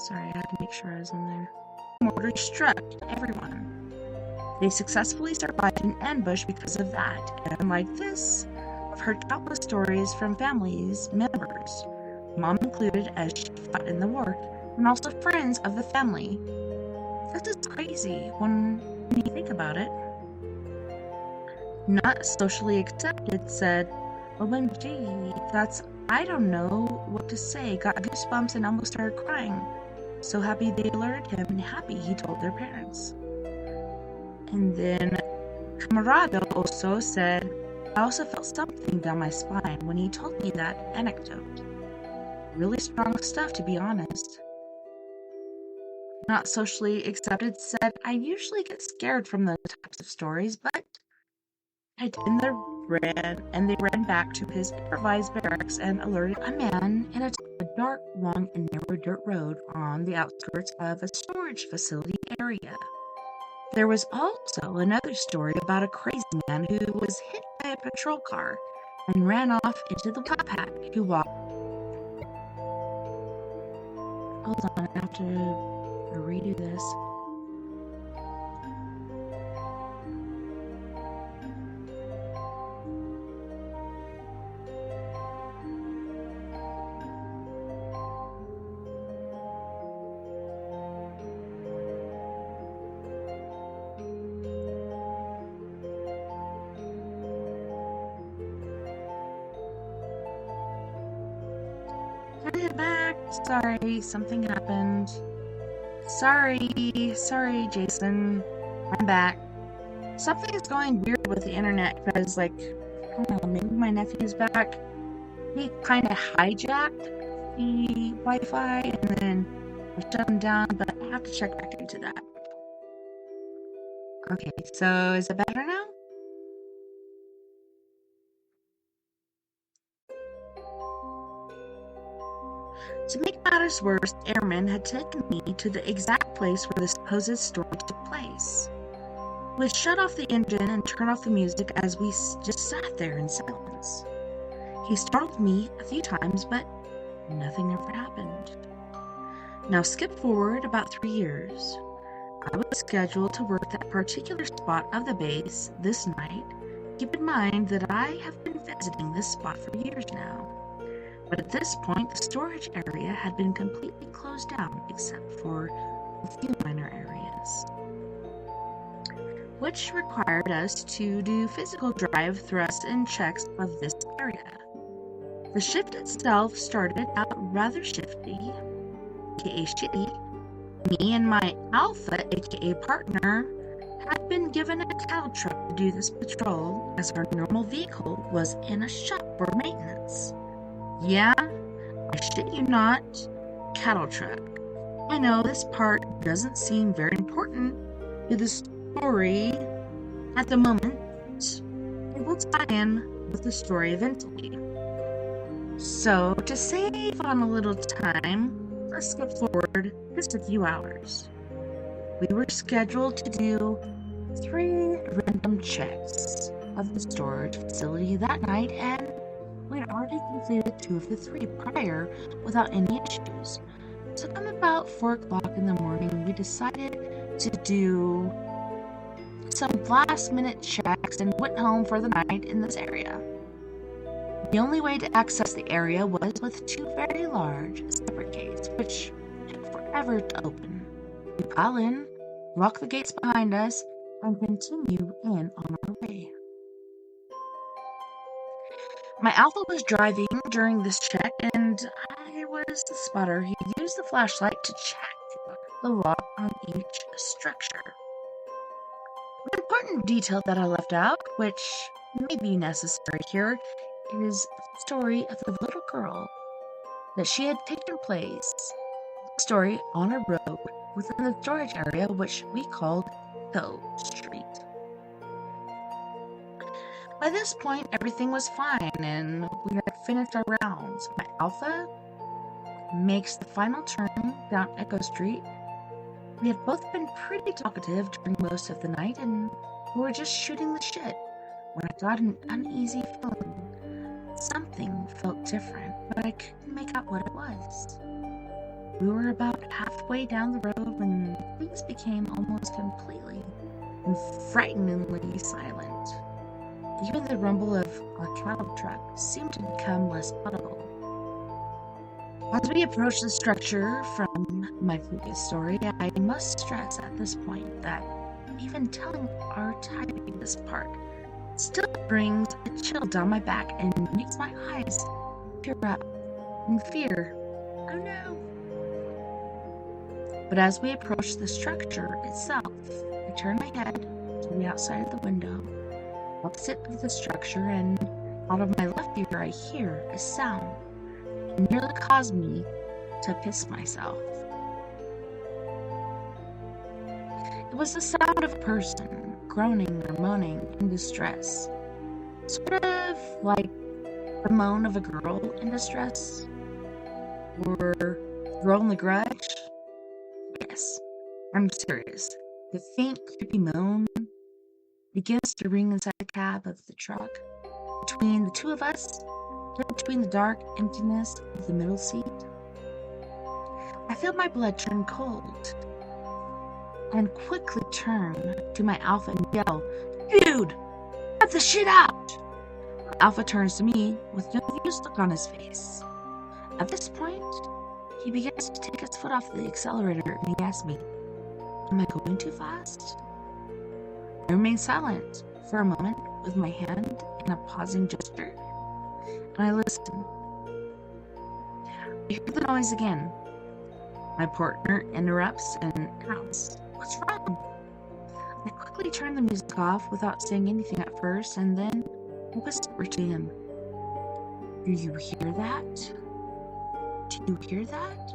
Sorry, I had to make sure I was on there. Mortar struck everyone. They successfully survived an ambush because of that, and like this, I've heard countless stories from families members, mom included, as she fought in the war, and also friends of the family. This is crazy when you think about it. Not socially accepted said, OMG, I don't know what to say, got goosebumps and almost started crying. So happy they alerted him and happy he told their parents. And then Camarado also said, I also felt something down my spine when he told me that anecdote. Really strong stuff, to be honest. Not socially accepted said, I usually get scared from those types of stories, but I did, and they ran back to his improvised barracks and alerted a man in a dark, long, and narrow dirt road on the outskirts of a storage facility area. There was also another story about a crazy man who was hit by a patrol car and ran off into the top hat who walked. Hold on, I have to redo this. I'm back. Sorry, something happened. Sorry, Jason. I'm back. Something is going weird with the internet because, I don't know, maybe my nephew's back. He kind of hijacked the Wi-Fi and then we shut him down, but I have to check back into that. Okay, so is it better now? To make matters worse, airmen had taken me to the exact place where the supposed story took place. We shut off the engine and turned off the music as we just sat there in silence. He startled me a few times, but nothing ever happened. Now skip forward about 3 years. I was scheduled to work that particular spot of the base this night. Keep in mind that I have been visiting this spot for years now. But at this point, the storage area had been completely closed down except for a few minor areas, which required us to do physical drive thrusts and checks of this area. The shift itself started out rather shifty, aka shitty. Me and my Alpha, aka partner, had been given a cattle truck to do this patrol, as our normal vehicle was in a shop for maintenance. Yeah, I shit you not, cattle truck. I know this part doesn't seem very important to the story at the moment. It will tie in with the story eventually. So, to save on a little time, let's skip forward just a few hours. We were scheduled to do 3 random checks of the storage facility that night, and we had already completed 2 of the 3 prior without any issues. So come about 4 o'clock in the morning, we decided to do some last-minute checks and went home for the night in this area. The only way to access the area was with 2 very large separate gates, which took forever to open. We pile in, lock the gates behind us, and continue in on our way. My Alpha was driving during this check, and I was the spotter. He used the flashlight to check the lock on each structure. An important detail that I left out, which may be necessary here, is the story of the little girl that she had taken place. The story on a road within the storage area, which we called Hill Street. By this point, everything was fine, and we had finished our rounds. My Alpha makes the final turn down Echo Street. We had both been pretty talkative during most of the night, and we were just shooting the shit when I got an uneasy feeling. Something felt different, but I couldn't make out what it was. We were about halfway down the road when things became almost completely and frighteningly silent. Even the rumble of our cattle truck seemed to become less audible. As we approached the structure from my previous story, I must stress at this point that even telling our typing this part still brings a chill down my back and makes my eyes tear up in fear. Oh no! But as we approached the structure itself, I turned my head to the outside of the window, opposite of the structure, and out of my left ear I hear a sound that nearly caused me to piss myself. It was the sound of a person groaning or moaning in distress, sort of like the moan of a girl in distress, or girl in the grudge. Yes, I'm serious. The faint, creepy moan begins to ring inside the cab of the truck, between the two of us, between the dark emptiness of the middle seat. I feel my blood turn cold, and quickly turn to my Alpha and yell, "Dude, cut the shit out!" Alpha turns to me with no confused look on his face. At this point, he begins to take his foot off the accelerator and he asks me, "Am I going too fast?" I remain silent for a moment with my hand in a pausing gesture, and I listen. I hear the noise again. My partner interrupts and asks, "What's wrong?" I quickly turn the music off without saying anything at first, and then I whisper to him, "Do you hear that? Do you hear that?"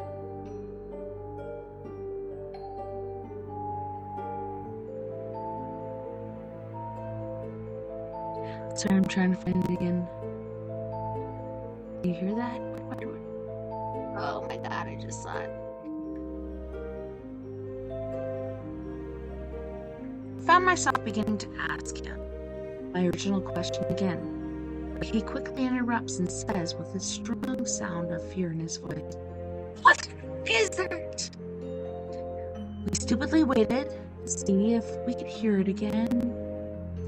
Sorry, I'm trying to find it again. Do you hear that? Oh my god, I just saw it. I found myself beginning to ask him my original question again, but he quickly interrupts and says with a strong sound of fear in his voice, "What is that?" We stupidly waited to see if we could hear it again.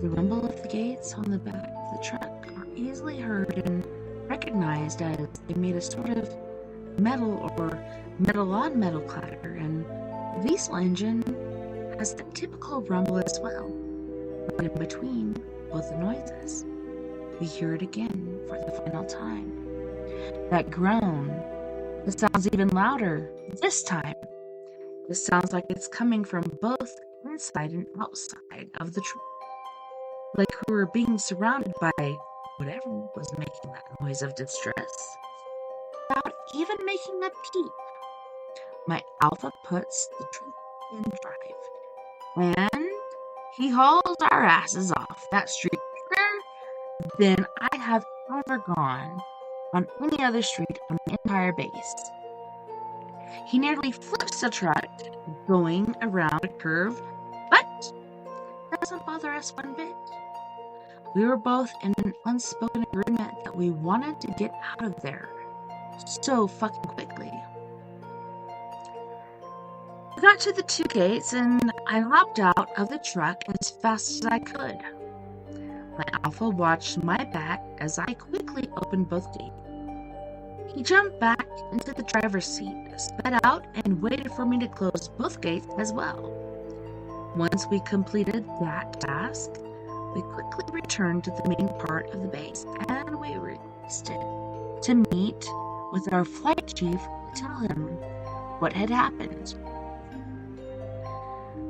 The rumble of the gates on the back of the truck are easily heard and recognized as they made a sort of metal or metal-on-metal clatter, and the diesel engine has the typical rumble as well. But in between both the noises, we hear it again for the final time. That groan, it sounds even louder this time. It sounds like it's coming from both inside and outside of the truck, like we were being surrounded by whatever was making that noise of distress. Without even making a peep, my Alpha puts the truck in drive, and he hauls our asses off that street quicker than I have ever gone on any other street on the entire base. He nearly flips the truck going around a curve, but doesn't bother us one bit. We were both in an unspoken agreement that we wanted to get out of there so fucking quickly. We got to the two gates and I hopped out of the truck as fast as I could. My Alpha watched my back as I quickly opened both gates. He jumped back into the driver's seat, sped out, and waited for me to close both gates as well. Once we completed that task, we quickly returned to the main part of the base, and we requested to meet with our flight chief to tell him what had happened.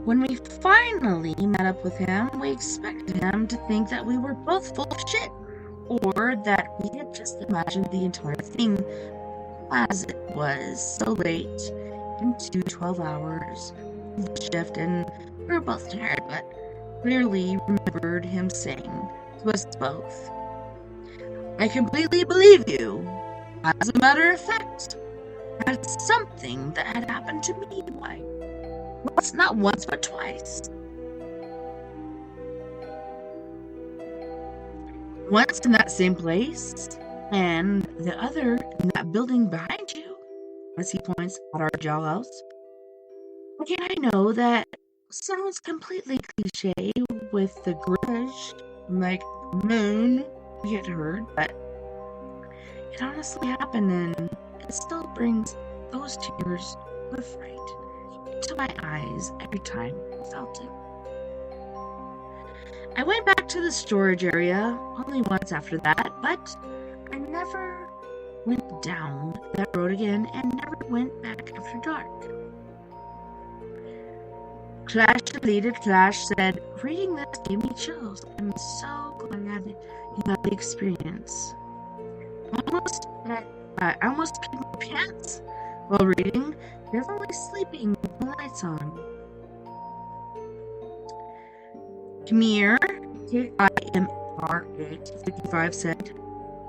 When we finally met up with him, we expected him to think that we were both full of shit, or that we had just imagined the entire thing, as it was so late into 12 hours of the shift, and we were both tired, but clearly remembered him saying to us both, "I completely believe you. As a matter of fact, that's something that had happened to me, not once, but twice. Once in that same place, and the other in that building behind you." as he points at our jailhouse. Again, I know that sounds completely cliche with the grudge, like moon we had heard, but it honestly happened, and it still brings those tears of fright to my eyes every time I felt it. I went back to the storage area only once after that, but I never went down that road again and never went back after dark. Clash deleted Clash said, reading this gave me chills. I'm so glad you had the experience. I almost peed my pants while reading, definitely sleeping with the lights on. Kamir, KIMR855 said,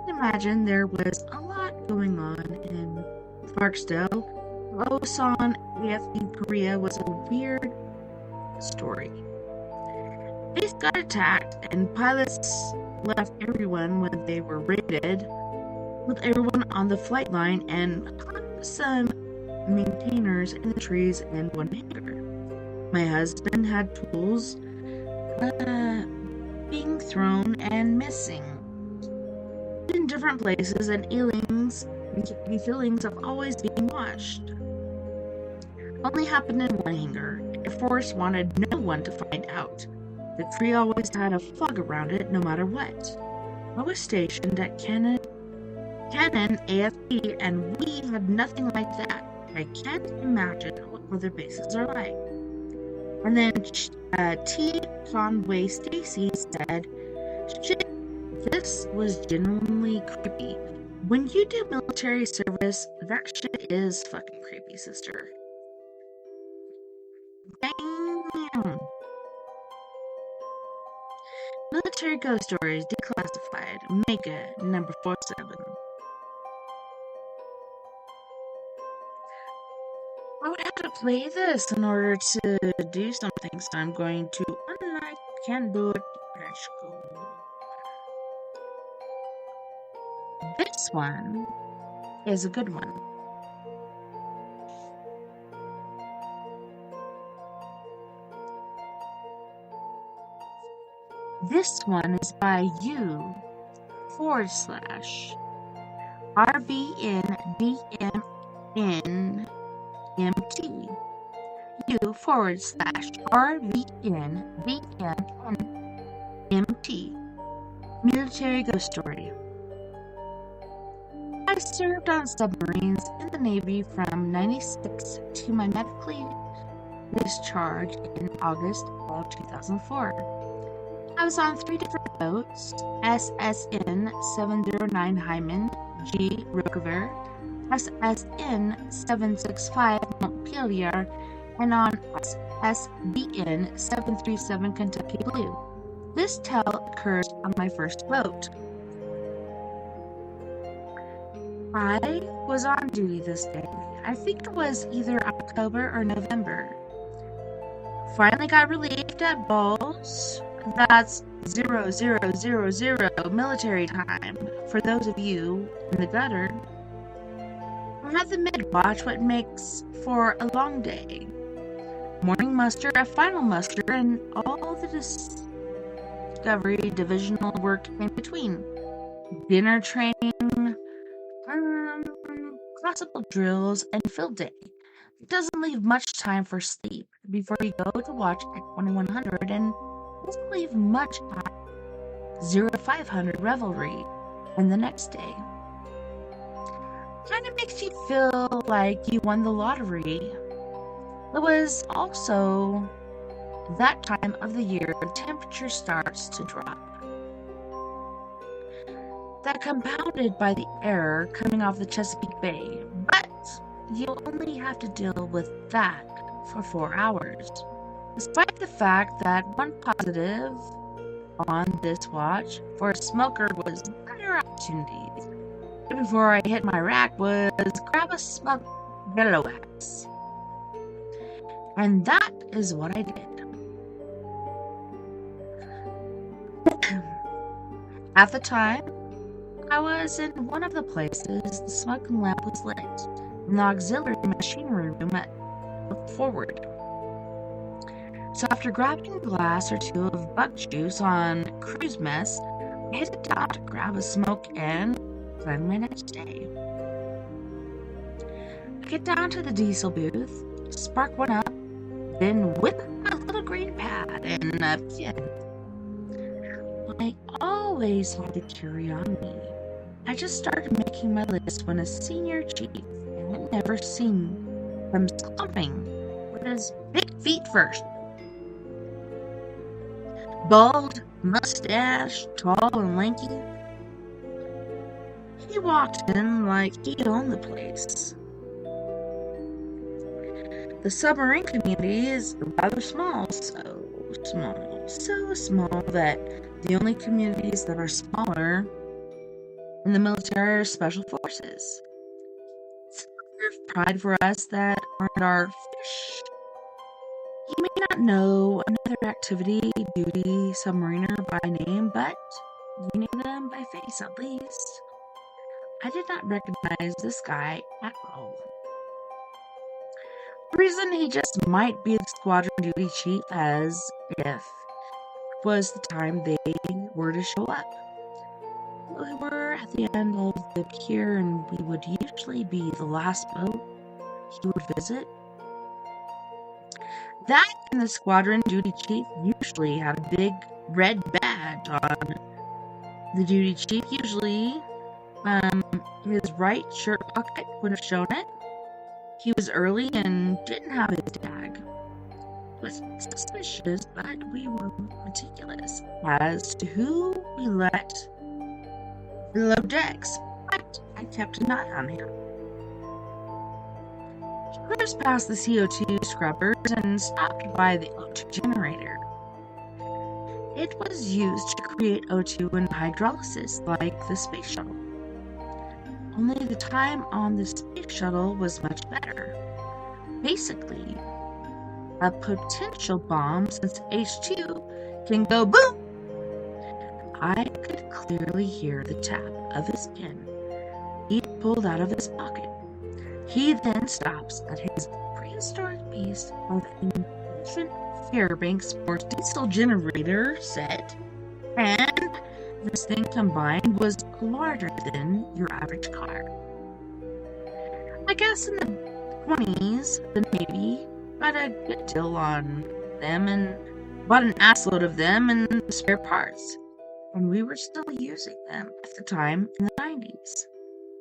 imagine there was a lot going on in Barksdale. Osan AF in Korea was a weird story. Base got attacked and pilots left everyone when they were raided, with everyone on the flight line and some maintainers in the trees and one hangar. My husband had tools being thrown and missing in different places, and feelings of always being watched. Only happened in one hangar. Air Force wanted no one to find out. The tree always had a fog around it no matter what. I was stationed at Cannon AFP, and we had nothing like that. I can't imagine what other bases are like. And then T. Conway Stacy said, shit, this was genuinely creepy. When you do military service, that shit is fucking creepy, sister. Damn. Military ghost stories declassified. Mega number 47. I would have to play this in order to do something, so I'm going to unlike can't do it. Let's go. This one is a good one. This one is by u/RVNBMNMT. u/RVNBMNMT. Military ghost story. I served on submarines in the Navy from 96 to my medically discharge in August of 2004. I was on 3 different boats: SSN 709 Hyman G. Roquevert, SSN 765 Montpelier, and on SSBN 737 Kentucky Blue. This tale occurs on my first boat. I was on duty this day. I think it was either October or November. Finally got relieved at Bowls. That's 0000 military time for those of you in the gutter. I had the mid-watch, what makes for a long day. Morning muster, a final muster, and all the discovery divisional work in between. Dinner training, classical drills, and field day. It doesn't leave much time for sleep before you go to watch at 2100, and doesn't leave much at 0500 revelry and the next day. Kind of makes you feel like you won the lottery. It was also that time of the year the temperature starts to drop. That compounded by the air coming off the Chesapeake Bay, but you'll only have to deal with that for 4 hours. Despite the fact that one positive on this watch for a smoker was better opportunities. Before I hit my rack was grab a smug yellow wax. And that is what I did. At the time, I was in one of the places the smoking lamp was lit. in the auxiliary machinery room at forward. So after grabbing a glass or two of bug juice on cruise mess, I headed down to grab a smoke and plan my next day. I get down to the diesel booth, spark one up, then whip a little green pad and a pin. I always had to carry on me. I just started making my list when a senior chief, and I'd never seen him stomping with his big feet first. Bald, mustache, tall and lanky. He walked in like he owned the place. The submarine community is rather small, so small that the only communities that are smaller in the military are special forces. It's a matter of pride for us that aren't our fish. You may not know another activity duty submariner by name, but you knew them by face at least. I did not recognize this guy at all. The reason he just might be the squadron duty chief as if it was the time they were to show up. We were at the end of the pier and we would usually be the last boat he would visit. That and the squadron duty chief usually had a big red badge on. The duty chief usually, his right shirt pocket would have shown it. He was early and didn't have his tag. It was suspicious, but we were meticulous as to who we let below decks, but I kept an eye on him. He cruised past the CO2 scrubbers and stopped by the O2 generator. It was used to create O2 in hydrolysis like the space shuttle. Only the time on the space shuttle was much better. Basically, a potential bomb, since H2 can go boom. I could clearly hear the tap of his pen he pulled out of his pocket. He then stops at his prehistoric piece of an ancient Fairbanks Sports diesel generator set, and this thing combined was larger than your average car. I guess in the 20s, the Navy got a good deal on them and bought an assload of them and spare parts. And we were still using them at the time in the 90s.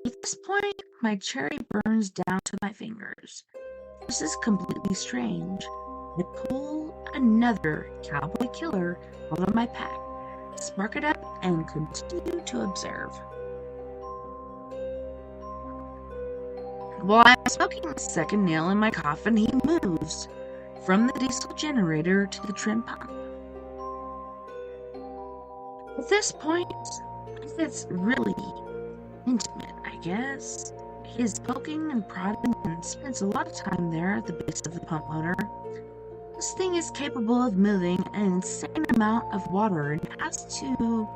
At this point, my cherry burns down to my fingers. This is completely strange. I pull another cowboy killer out of my pack, spark it up, and continue to observe. While I'm smoking the second nail in my coffin, he moves from the diesel generator to the trim pump. At this point, it's really intimate, I guess. He's poking and prodding and spends a lot of time there at the base of the pump motor. This thing is capable of moving an insane amount of water and has to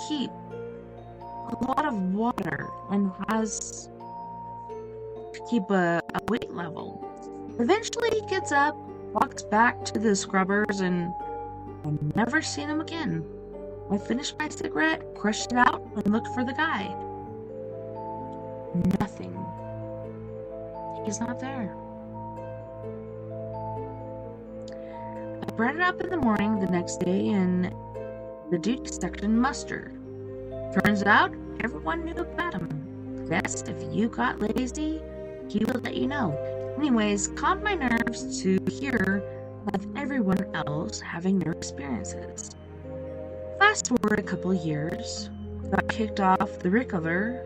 keep a lot of water and has to keep a weight level. Eventually he gets up, walks back to the scrubbers, and I've never seen him again. I finished my cigarette, crushed it out, and looked for the guy. Nothing. He's not there. I brought it up in the morning the next day in the duty section muster. Turns out, everyone knew about him. Guess if you got lazy, he would let you know. Anyways, calmed my nerves to hear of everyone else having their experiences. Fast forward a couple years, got kicked off the Rickover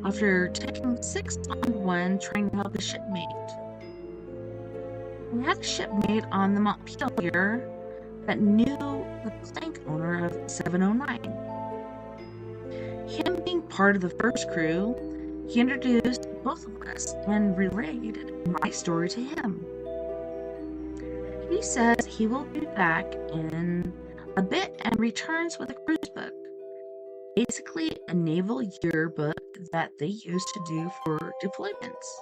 after taking 6-on-1 trying to help a shipmate. We had a shipmate on the Montpelier that knew the plank owner of 709. Him being part of the first crew, he introduced both of us and relayed my story to him. He says he will be back in a bit and returns with a cruise book. Basically a naval yearbook that they used to do for deployments.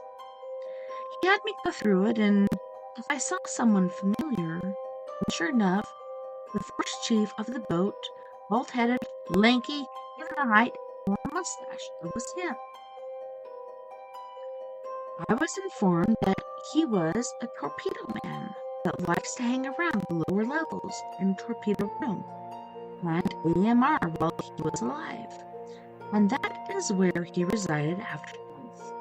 He had me go through it, and if I saw someone familiar, sure enough, the first chief of the boat, bald-headed, lanky, given a height, and a mustache, it was him. I was informed that he was a torpedo man that likes to hang around the lower levels in the torpedo room and AMR while he was alive, and that is where he resided after death.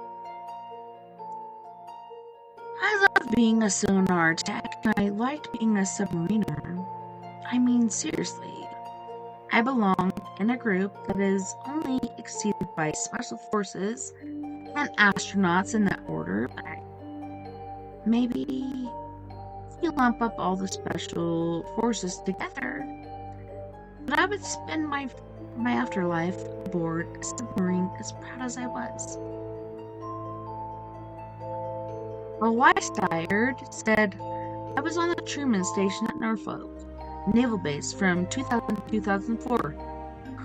I loved being a sonar tech, and I liked being a submariner. I mean, seriously, I belong in a group that is only exceeded by special forces and astronauts in that order, but maybe if you lump up all the special forces together, but I would spend my afterlife aboard a submarine as proud as I was. A Weisstired said, I was on the Truman Station at Norfolk Naval Base from 2000 to 2004.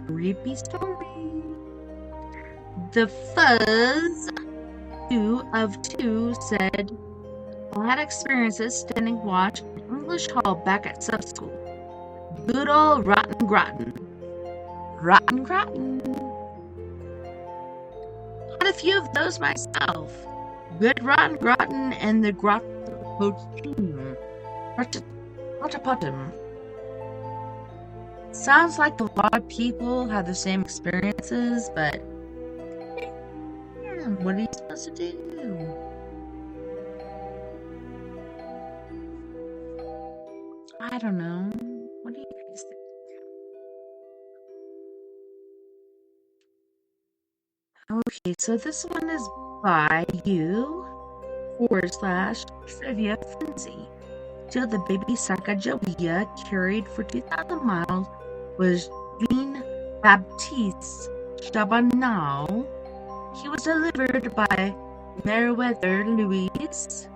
Creepy story. The Fuzz 2 of 2 said, I had experiences standing watch in English Hall back at sub school. Good old Rotten Groton. Rotten Groton. Had a few of those myself. Good Rotten Groton and the Groton. Rotapotum. Sounds like a lot of people have the same experiences, but what are you supposed to do? I don't know. What do you guys think? Okay, so this one is by you / Trivia Frenzy. Till the baby Sacagawea carried for 2,000 miles was Jean-Baptiste Chabanel. He was delivered by Meriwether Louise,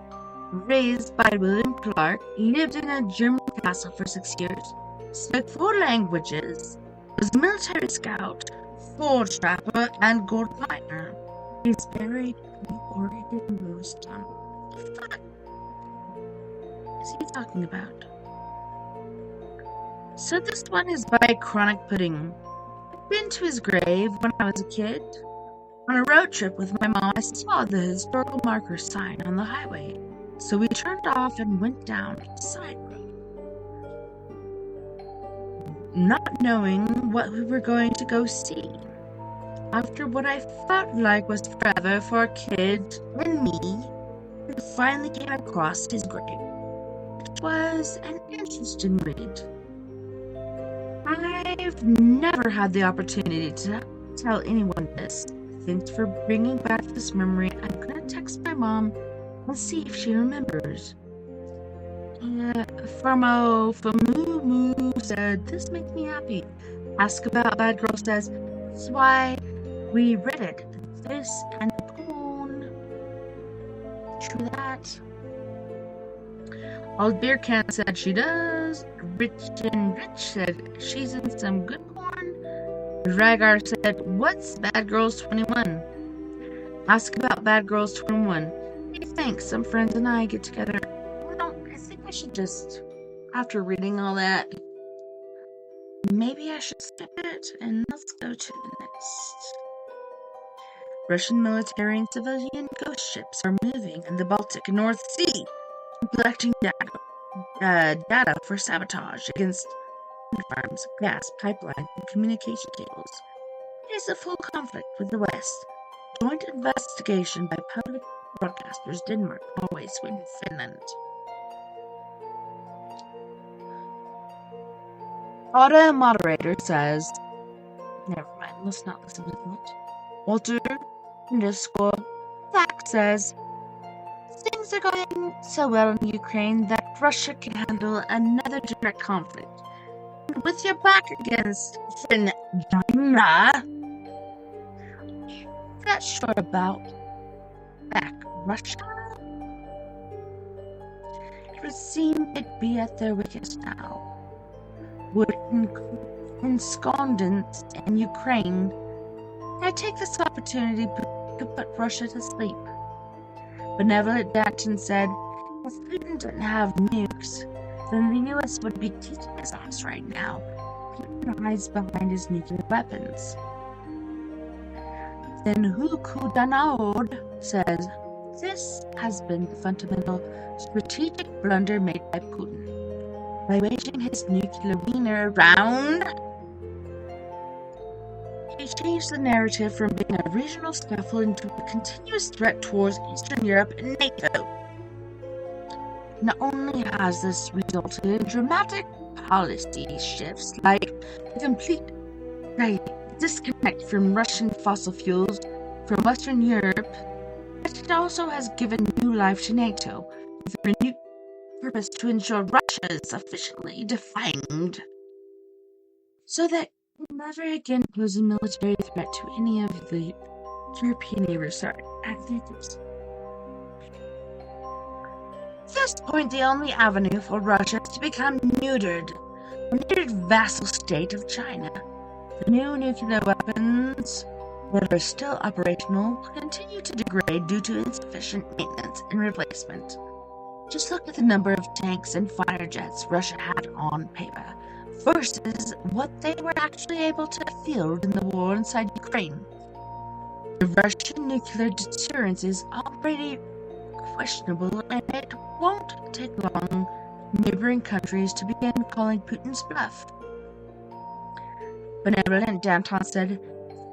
raised by William Clark, lived in a German castle for 6 years, spoke 4 languages, was a military scout, forge trapper, and gold miner. He's buried in Oregon Rose Town. What the fuck is he talking about? So this one is by Chronic Pudding. I've been to his grave when I was a kid. On a road trip with my mom, I saw the historical marker sign on the highway, so we turned off and went down the side road, not knowing what we were going to go see. After what I felt like was forever for a kid and me, we finally came across his grave. It was an interesting read. I've never had the opportunity to tell anyone this. Thanks for bringing back this memory. I'm gonna text my mom and see if she remembers. Famu said, this makes me happy. Ask About Bad Girl says, that's why we read it. This and porn. True that. Old Beer Can said she does. Rich said she's in some good porn. Ragar said, what's Bad Girls 21? Ask About Bad Girls 21. Hey, thanks. Some friends and I get together. Well, I think I should just, after reading all that, maybe I should skip it and let's go to the next. Russian military and civilian ghost ships are moving in the Baltic and North Sea, collecting data for sabotage against wind farms, gas pipelines, and communication cables. It is a full conflict with the West. Joint investigation by public broadcasters Denmark, Norway, Sweden, Finland. Auto moderator says, never mind, let's not listen to it. Walter _Fact says, things are going so well in Ukraine that Russia can handle another direct conflict. And with your back against friend China, that's short about back Russia. It would seem it'd be at their weakest now. Would ensconced in Ukraine, I take this opportunity could put Russia to sleep. Benevolent Danton said, if Putin didn't have nukes, then the US would be kicking his ass right now. Putin hides behind his nuclear weapons. Then Huku Danaod says, this has been the fundamental strategic blunder made by Putin. By waging his nuclear wiener around, he changed the narrative from being a regional scuffle into a continuous threat towards Eastern Europe and NATO. Not only has this resulted in dramatic policy shifts like the complete disconnect from Russian fossil fuels from Western Europe, but it also has given new life to NATO, with a renewed purpose to ensure Russia is sufficiently defined so that it never again pose a military threat to any of the European neighbors. At this point, the only avenue for Russia is to become a neutered vassal state of China. The new nuclear weapons that are still operational will continue to degrade due to insufficient maintenance and replacement. Just look at the number of tanks and fighter jets Russia had on paper versus what they were actually able to field in the war inside Ukraine. The Russian nuclear deterrence is already questionable, and it won't take long for neighboring countries to begin calling Putin's bluff. Benevolent Danton said,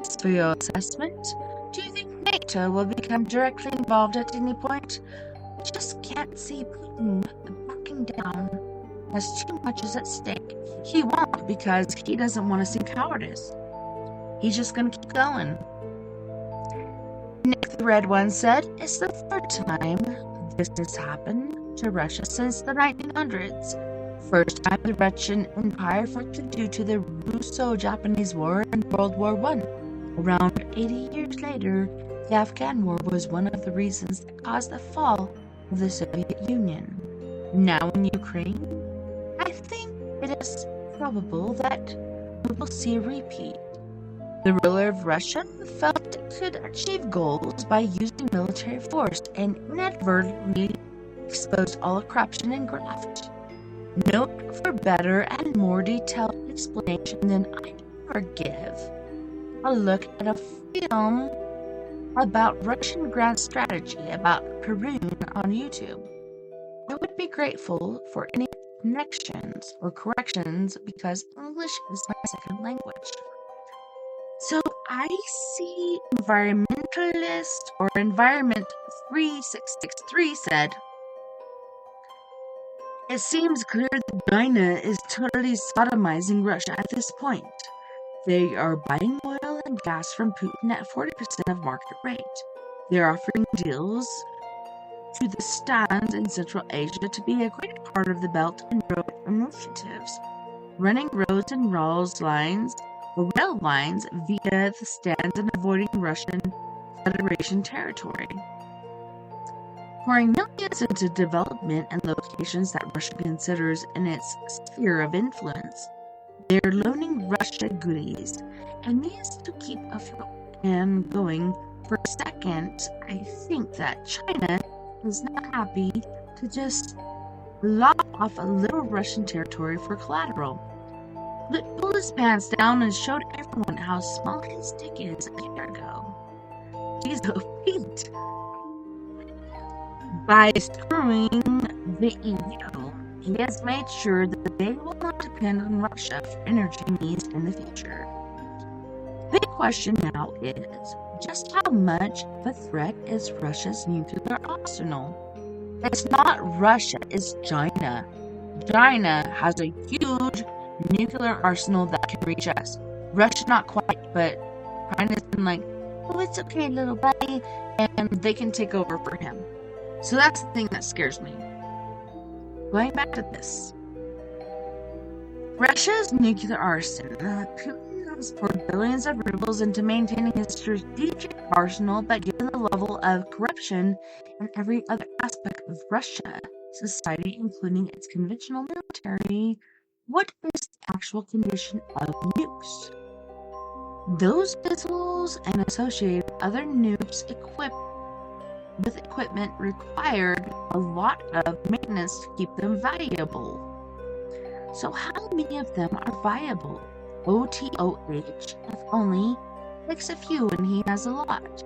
as for your assessment, do you think NATO will become directly involved at any point? I just can't see Putin backing down as too much is at stake. He won't, because he doesn't want to see cowardice. He's just going to keep going. Nick the Red One said, it's the third time this has happened to Russia since the 1900s. First time the Russian Empire fractured due to the Russo-Japanese War and World War I. Around 80 years later, the Afghan War was one of the reasons that caused the fall of the Soviet Union. Now in Ukraine, I think it is probable that we will see a repeat. The ruler of Russia felt it could achieve goals by using military force and inadvertently exposed all corruption and graft. Note for better and more detailed explanation than I ever give, a look at a film about Russian grand strategy about Perun on YouTube. I would be grateful for any connections or corrections because English is my second language. So I see environmentalist or environment 3663 said, it seems clear that China is totally sodomizing Russia at this point. They are buying oil and gas from Putin at 40% of market rate. They are offering deals to the stands in Central Asia to be a great part of the Belt and Road initiatives, running roads and rail lines via the stands and avoiding Russian Federation territory. Pouring millions into development and locations that Russia considers in its sphere of influence. They are loaning Russia goodies and needs to keep afloat and going. For a second, I think that China is not happy to just lop off a little Russian territory for collateral. Pulled his pants down and showed everyone how small his dick is a year ago. He's a feat. By screwing the EU, he has made sure that they will not depend on Russia for energy needs in the future. The big question now is, just how much of a threat is Russia's nuclear arsenal? It's not Russia, it's China. China has a huge nuclear arsenal that can reach us. Russia not quite, but China's been like, oh, it's okay, little buddy, and they can take over for him. So that's the thing that scares me. Going back to this. Russia's nuclear arsenal. Putin has poured billions of rubles into maintaining his strategic arsenal, but given the level of corruption in every other aspect of Russia society, including its conventional military, what is the actual condition of nukes? Those missiles and associated other nukes equipped with equipment required a lot of maintenance to keep them viable. So how many of them are viable? OTOH if only takes a few and he has a lot.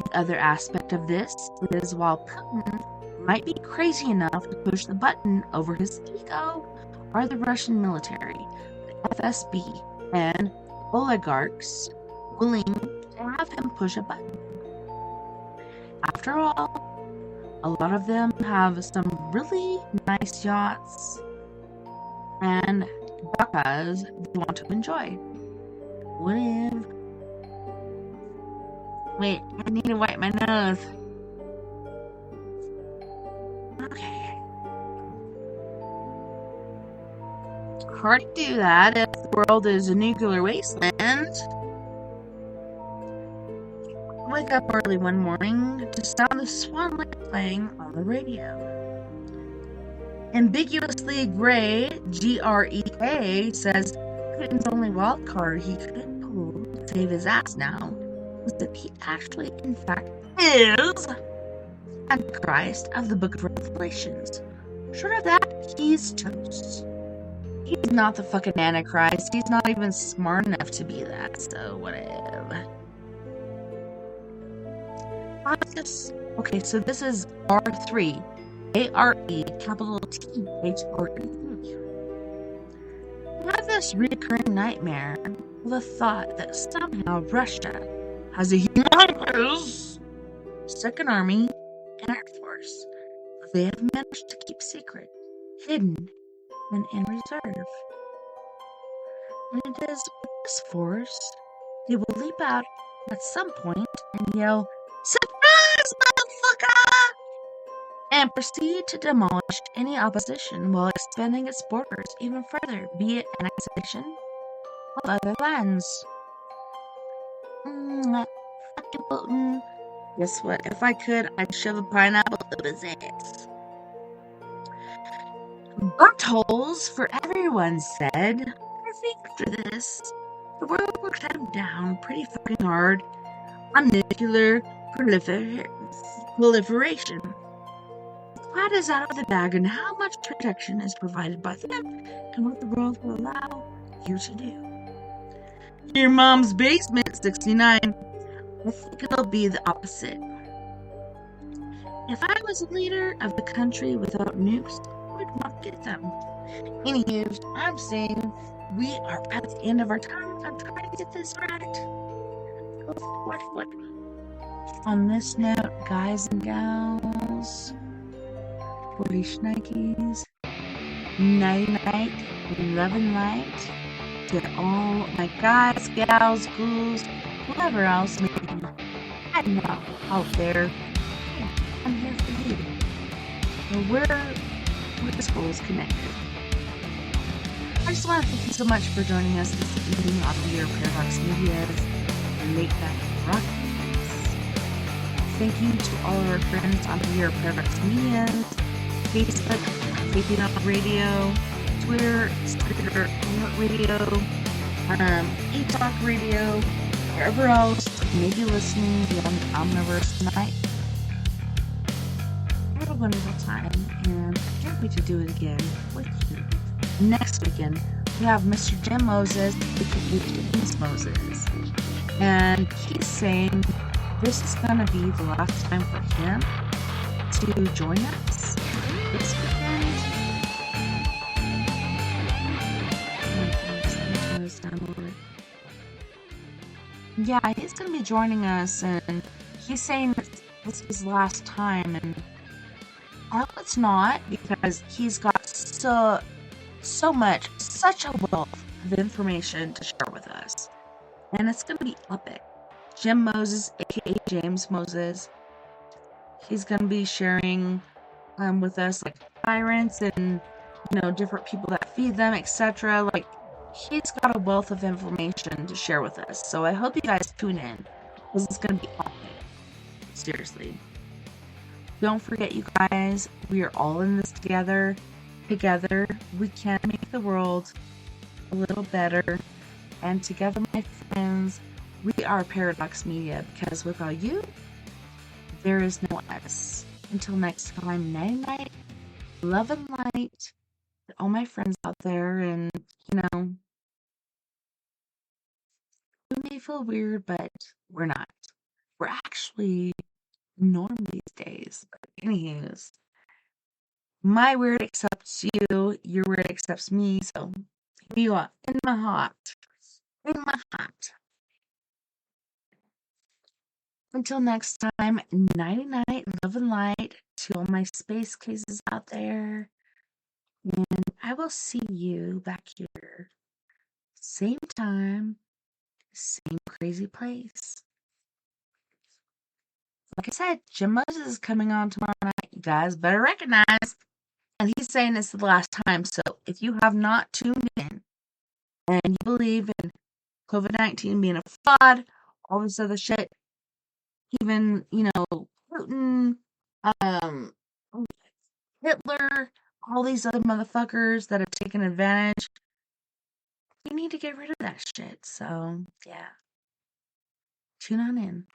The other aspect of this is while Putin might be crazy enough to push the button over his ego, are the Russian military, the FSB, and oligarchs willing to have him push a button. After all, a lot of them have some really nice yachts and bakas they want to enjoy. What if... Wait, I need to wipe my nose. Okay. Hard to do that if the world is a nuclear wasteland. Wake up early one morning to sound the Swan Lake playing on the radio. Ambiguously Gray, GREA, says Putin's only wild card he could pull to save his ass now was that he actually, in fact, is Antichrist of the Book of Revelations. Short of that, he's toast. He's not the fucking Antichrist. He's not even smart enough to be that, so whatever. Okay, so this is R3. A-R-E, capital T-H-R-E. I have this recurring nightmare of the thought that somehow Russia has a humongous second army and air force that they have managed to keep secret, hidden, and in reserve. And it is with this force they will leap out at some point and yell, "Surprise, motherfucker!" and proceed to demolish any opposition while expanding its borders even further, be it annexation of other lands. Fucking Putin. Guess what? If I could, I'd shove a pineapple up his ass. Burnt holes for everyone said. I think after this, the world will clamp down pretty fucking hard on nuclear proliferation. The cat is out of the bag and how much protection is provided by them and what the world will allow you to do. Your mom's basement, 69. I think it'll be the opposite. If I was a leader of the country without nukes, I would not get them. Anywho, I'm saying we are at the end of our time. I'm trying to get this right. What? On this note, guys and gals, 40 shnikes, night, love and light to all my guys, gals, ghouls, whoever else may be, I know, out there. I'm here for you. So we're the souls connected. I just want to thank you so much for joining us this evening on your Paradox Media's Late Night Rockies. Thank you to all of our friends on your Paradox Media's Facebook, TessaTNT Radio, Twitter, Stitcher Radio, eTalk Radio, wherever else may be listening beyond the Omniverse tonight. Have a wonderful time, and I can't wait to do it again with you. Next weekend, we have Mr. Jim Moses, aka James Moses, and he's saying this is going to be the last time for him to join us this weekend. Yeah, he's going to be joining us, and he's saying this is his last time, and I hope it's not, because he's got so much, such a wealth of information to share with us, and it's going to be epic. Jim Moses, aka James Moses, he's going to be sharing with us like tyrants and different people that feed them, etc. Like, he's got a wealth of information to share with us, so I hope you guys tune in, because it's going to be epic. Seriously. Don't forget, you guys, we are all in this together. Together, we can make the world a little better. And together, my friends, We are Paradox Media because without you, there is no us. Until next time, night night, love and light to all my friends out there. And, we may feel weird, but we're not. We're actually norm these days. But, anyways, my weird accepts you, your weird accepts me. So, here you are in my heart. In my heart. Until next time, nighty night, love and light to all my space cases out there. And I will see you back here. Same time, same crazy place. Like I said, Jim Moses is coming on tomorrow night. You guys better recognize. And he's saying it's the last time. So if you have not tuned in and you believe in COVID-19 being a fraud, all this other shit, even, Putin, um, Hitler, all these other motherfuckers that have taken advantage, you need to get rid of that shit. So, yeah. Tune on in.